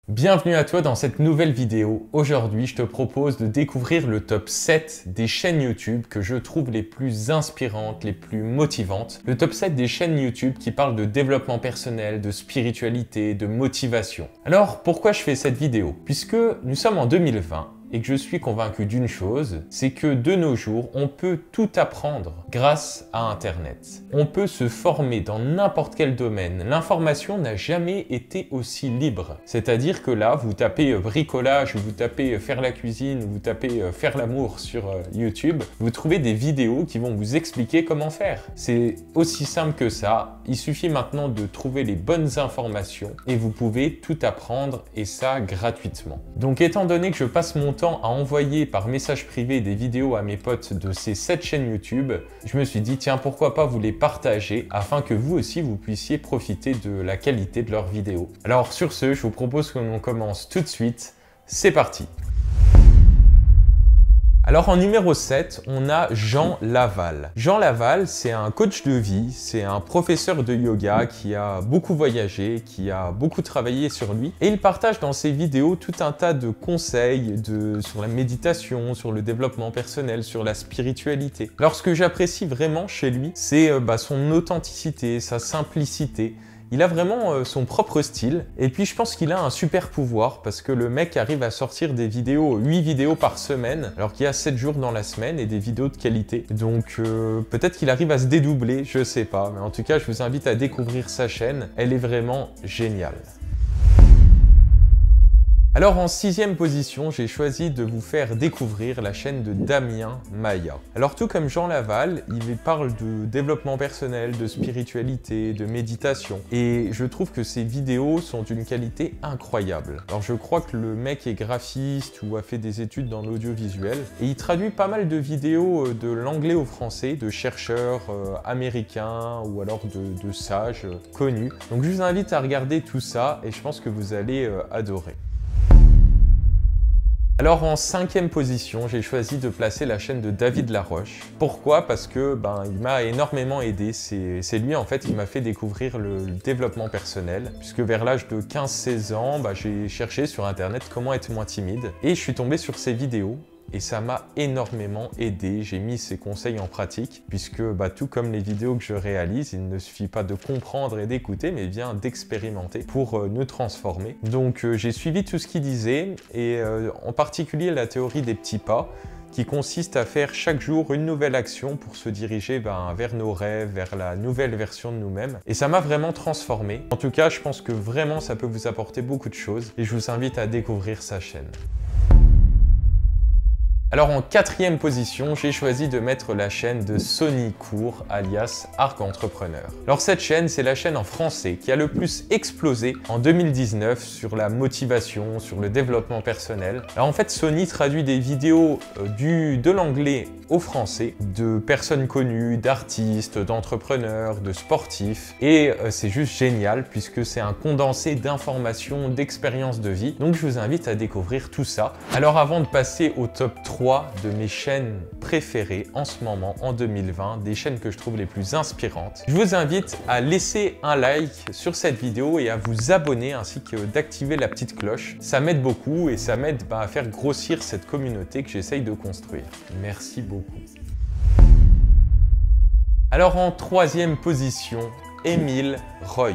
Bienvenue à toi dans cette nouvelle vidéo. Aujourd'hui, je te propose de découvrir le top 7 des chaînes YouTube que je trouve les plus inspirantes, les plus motivantes. Le top 7 des chaînes YouTube qui parlent de développement personnel, de spiritualité, de motivation. Alors, pourquoi je fais cette vidéo? Puisque nous sommes en 2020 et que je suis convaincu d'une chose, c'est que de nos jours, on peut tout apprendre grâce à Internet. On peut se former dans n'importe quel domaine. L'information n'a jamais été aussi libre. C'est-à-dire que là, vous tapez bricolage, vous tapez faire la cuisine, vous tapez faire l'amour sur YouTube, vous trouvez des vidéos qui vont vous expliquer comment faire. C'est aussi simple que ça. Il suffit maintenant de trouver les bonnes informations et vous pouvez tout apprendre et ça gratuitement. Donc étant donné que je passe mon temps à envoyer par message privé des vidéos à mes potes de ces 7 chaînes YouTube, je me suis dit tiens pourquoi pas vous les partager afin que vous aussi vous puissiez profiter de la qualité de leurs vidéos. Alors sur ce, je vous propose que l'on commence tout de suite. C'est parti! Alors en numéro 7, on a Jean Laval. Jean Laval, c'est un coach de vie, c'est un professeur de yoga qui a beaucoup voyagé, qui a beaucoup travaillé sur lui. Et il partage dans ses vidéos tout un tas de conseils sur la méditation, sur le développement personnel, sur la spiritualité. Alors ce que j'apprécie vraiment chez lui, c'est son authenticité, sa simplicité. Il a vraiment son propre style et puis je pense qu'il a un super pouvoir parce que le mec arrive à sortir des vidéos, 8 vidéos par semaine alors qu'il y a 7 jours dans la semaine et des vidéos de qualité. Donc peut-être qu'il arrive à se dédoubler, je sais pas. Mais en tout cas, je vous invite à découvrir sa chaîne. Elle est vraiment géniale. Alors en 6e position, j'ai choisi de vous faire découvrir la chaîne de Damien Maya. Alors tout comme Jean Laval, il parle de développement personnel, de spiritualité, de méditation. Et je trouve que ses vidéos sont d'une qualité incroyable. Alors je crois que le mec est graphiste ou a fait des études dans l'audiovisuel. Et il traduit pas mal de vidéos de l'anglais au français, de chercheurs américains ou alors de sages connus. Donc je vous invite à regarder tout ça et je pense que vous allez adorer. Alors en 5e position, j'ai choisi de placer la chaîne de David Laroche. Pourquoi? Parce que il m'a énormément aidé. C'est lui en fait qui m'a fait découvrir le développement personnel. Puisque vers l'âge de 15-16 ans, j'ai cherché sur internet comment être moins timide. Et je suis tombé sur ses vidéos. Et ça m'a énormément aidé, j'ai mis ces conseils en pratique puisque tout comme les vidéos que je réalise, il ne suffit pas de comprendre et d'écouter mais bien d'expérimenter pour nous transformer. Donc j'ai suivi tout ce qu'il disait et en particulier la théorie des petits pas qui consiste à faire chaque jour une nouvelle action pour se diriger vers nos rêves, vers la nouvelle version de nous-mêmes. Et ça m'a vraiment transformé. En tout cas, je pense que vraiment ça peut vous apporter beaucoup de choses et je vous invite à découvrir sa chaîne. Alors en 4e position, j'ai choisi de mettre la chaîne de Sonny Cour, alias Arc Entrepreneur. Alors cette chaîne, c'est la chaîne en français qui a le plus explosé en 2019 sur la motivation, sur le développement personnel. Alors en fait, Sonny traduit des vidéos de l'anglais au français, de personnes connues, d'artistes, d'entrepreneurs, de sportifs. Et c'est juste génial puisque c'est un condensé d'informations, d'expériences de vie. Donc je vous invite à découvrir tout ça. Alors avant de passer au top 3 de mes chaînes préférées en ce moment, en 2020, des chaînes que je trouve les plus inspirantes, je vous invite à laisser un like sur cette vidéo et à vous abonner ainsi que d'activer la petite cloche. Ça m'aide beaucoup et ça m'aide à faire grossir cette communauté que j'essaye de construire. Merci beaucoup. Alors en 3e position, Émile Roy.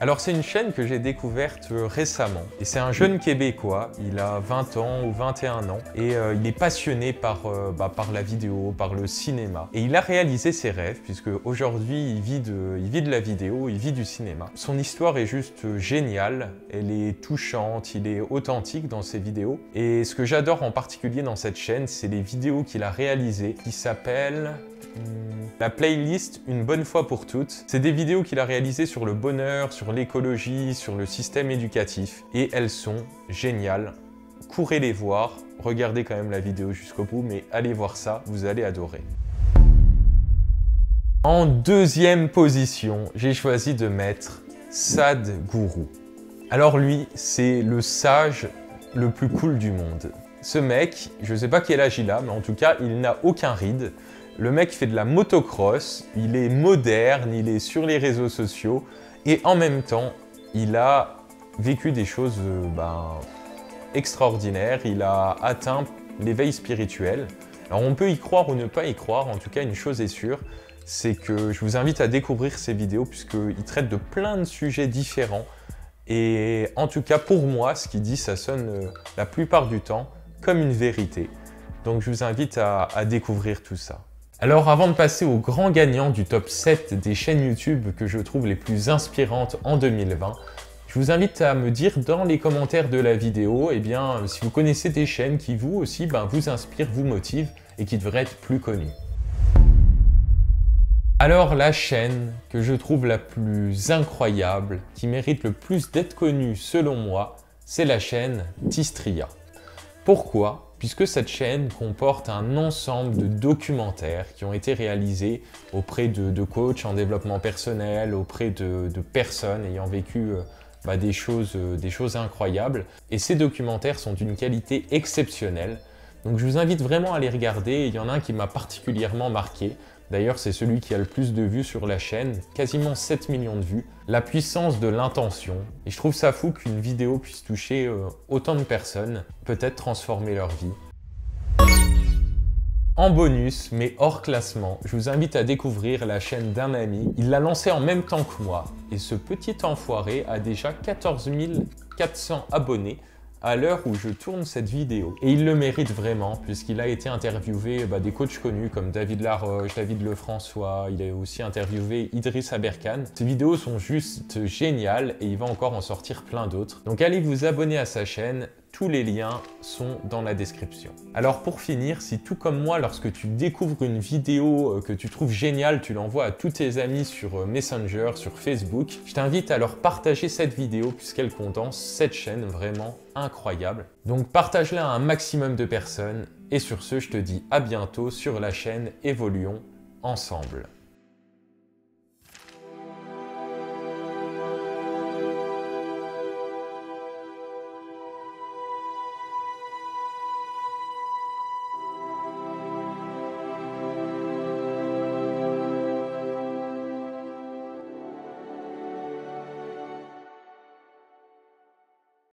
Alors c'est une chaîne que j'ai découverte récemment et c'est un jeune Québécois, il a 20 ans ou 21 ans et il est passionné par la vidéo, par le cinéma et il a réalisé ses rêves puisque aujourd'hui il vit de la vidéo, il vit du cinéma. Son histoire est juste géniale, elle est touchante, il est authentique dans ses vidéos et ce que j'adore en particulier dans cette chaîne, c'est les vidéos qu'il a réalisées qui s'appellent la playlist Une bonne fois pour toutes. C'est des vidéos qu'il a réalisées sur le bonheur, sur l'écologie, sur le système éducatif et elles sont géniales. Courez les voir, regardez quand même la vidéo jusqu'au bout, mais allez voir ça, vous allez adorer. En 2e position, j'ai choisi de mettre Sadhguru. Alors lui, c'est le sage le plus cool du monde. Ce mec, je ne sais pas quel âge il a, mais en tout cas, il n'a aucun ride. Le mec fait de la motocross, il est moderne, il est sur les réseaux sociaux et en même temps, il a vécu des choses extraordinaires. Il a atteint l'éveil spirituel. Alors on peut y croire ou ne pas y croire, en tout cas une chose est sûre, c'est que je vous invite à découvrir ces vidéos puisqu'il traite de plein de sujets différents. Et en tout cas pour moi, ce qu'il dit, ça sonne la plupart du temps comme une vérité. Donc je vous invite à découvrir tout ça. Alors avant de passer au grand gagnant du top 7 des chaînes YouTube que je trouve les plus inspirantes en 2020, je vous invite à me dire dans les commentaires de la vidéo, si vous connaissez des chaînes qui vous aussi vous inspirent, vous motivent et qui devraient être plus connues. Alors la chaîne que je trouve la plus incroyable, qui mérite le plus d'être connue selon moi, c'est la chaîne Tistria. Pourquoi? Puisque cette chaîne comporte un ensemble de documentaires qui ont été réalisés auprès de coachs en développement personnel, auprès de personnes ayant vécu des choses incroyables. Et ces documentaires sont d'une qualité exceptionnelle. Donc je vous invite vraiment à les regarder. Il y en a un qui m'a particulièrement marqué. D'ailleurs, c'est celui qui a le plus de vues sur la chaîne, quasiment 7 millions de vues. La puissance de l'intention. Et je trouve ça fou qu'une vidéo puisse toucher autant de personnes, peut-être transformer leur vie. En bonus, mais hors classement, je vous invite à découvrir la chaîne d'un ami. Il l'a lancée en même temps que moi. Et ce petit enfoiré a déjà 14 400 abonnés à l'heure où je tourne cette vidéo. Et il le mérite vraiment, puisqu'il a été interviewé des coachs connus comme David Laroche, David Lefrançois, il a aussi interviewé Idriss Aberkan. Ces vidéos sont juste géniales et il va encore en sortir plein d'autres. Donc allez vous abonner à sa chaîne, tous les liens sont dans la description. Alors pour finir, si tout comme moi, lorsque tu découvres une vidéo que tu trouves géniale, tu l'envoies à tous tes amis sur Messenger, sur Facebook, je t'invite à leur partager cette vidéo puisqu'elle condense cette chaîne vraiment incroyable. Donc partage-la à un maximum de personnes et sur ce, je te dis à bientôt sur la chaîne Évoluons ensemble.